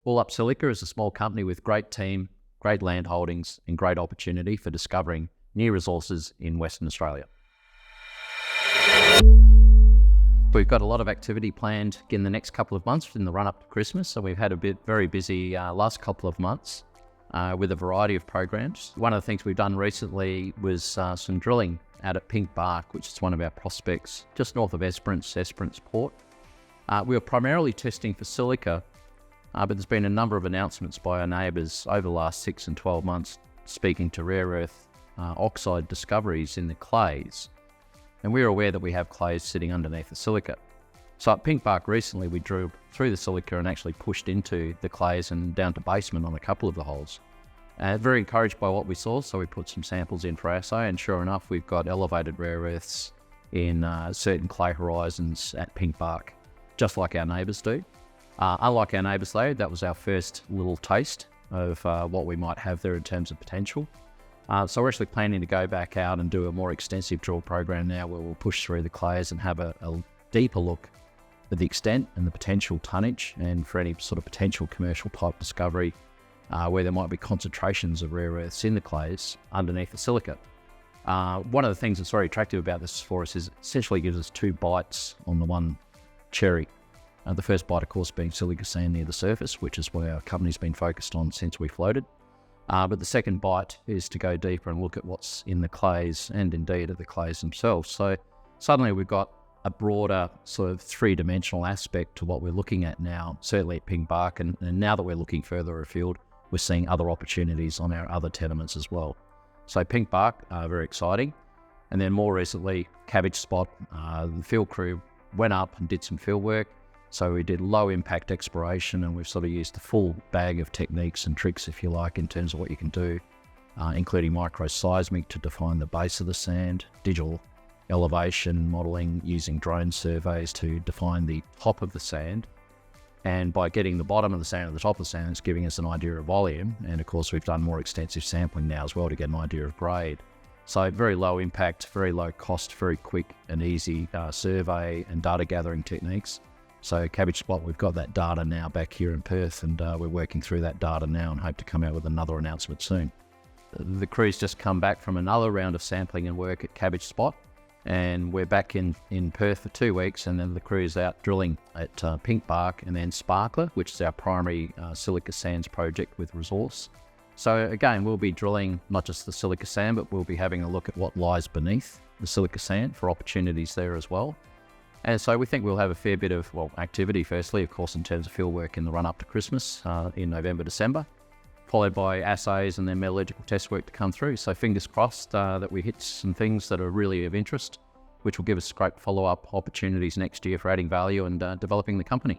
Allup Silica is a small company with great team, great land holdings, and great opportunity for discovering new resources in Western Australia. We've got a lot of activity planned in the next couple of months in the run-up to Christmas, so we've had a very busy last couple of months with a variety of programs. One of the things we've done recently was some drilling out at Pink Bark, which is one of our prospects just north of Esperance Port. We were primarily testing for silica, but there's been a number of announcements by our neighbours over the last 6 and 12 months speaking to rare earth oxide discoveries in the clays. And we're aware that we have clays sitting underneath the silica. So at Pink Bark recently, we drew through the silica and actually pushed into the clays and down to basement on a couple of the holes. Very encouraged by what we saw, so we put some samples in for assay, and sure enough, we've got elevated rare earths in certain clay horizons at Pink Bark, just like our neighbours do. Unlike our neighbours though, that was our first little taste of what we might have there in terms of potential. So we're actually planning to go back out and do a more extensive drill program now where we'll push through the clays and have a deeper look at the extent and the potential tonnage and for any sort of potential commercial type discovery where there might be concentrations of rare earths in the clays underneath the silica. One of the things that's very attractive about this for us is it essentially gives us 2 bites on the one cherry. The first bite, of course, being silica sand near the surface, which is where our company's been focused on since we floated. But the second bite is to go deeper and look at what's in the clays and indeed at the clays themselves. So suddenly we've got a broader sort of 3-dimensional aspect to what we're looking at now, certainly at Pink Bark. And now that we're looking further afield, we're seeing other opportunities on our other tenements as well. So Pink Bark, very exciting. And then more recently, Cabbage Spot, the field crew went up and did some field work. So we did low impact exploration, and we've sort of used the full bag of techniques and tricks, if you like, in terms of what you can do, including microseismic to define the base of the sand, digital elevation modelling using drone surveys to define the top of the sand. And by getting the bottom of the sand and the top of the sand, it's giving us an idea of volume. And of course, we've done more extensive sampling now as well to get an idea of grade. So very low impact, very low cost, very quick and easy survey and data gathering techniques. So Cabbage Spot, we've got that data now back here in Perth, and we're working through that data now and hope to come out with another announcement soon. The crew's just come back from another round of sampling and work at Cabbage Spot, and we're back in Perth for 2 weeks, and then the crew's out drilling at Pink Bark and then Sparkler, which is our primary silica sands project with resource. So again, we'll be drilling not just the silica sand, but we'll be having a look at what lies beneath the silica sand for opportunities there as well. And so we think we'll have a fair bit of, activity firstly, of course, in terms of field work in the run-up to Christmas in November, December, followed by assays and then metallurgical test work to come through. So fingers crossed that we hit some things that are really of interest, which will give us great follow-up opportunities next year for adding value and developing the company.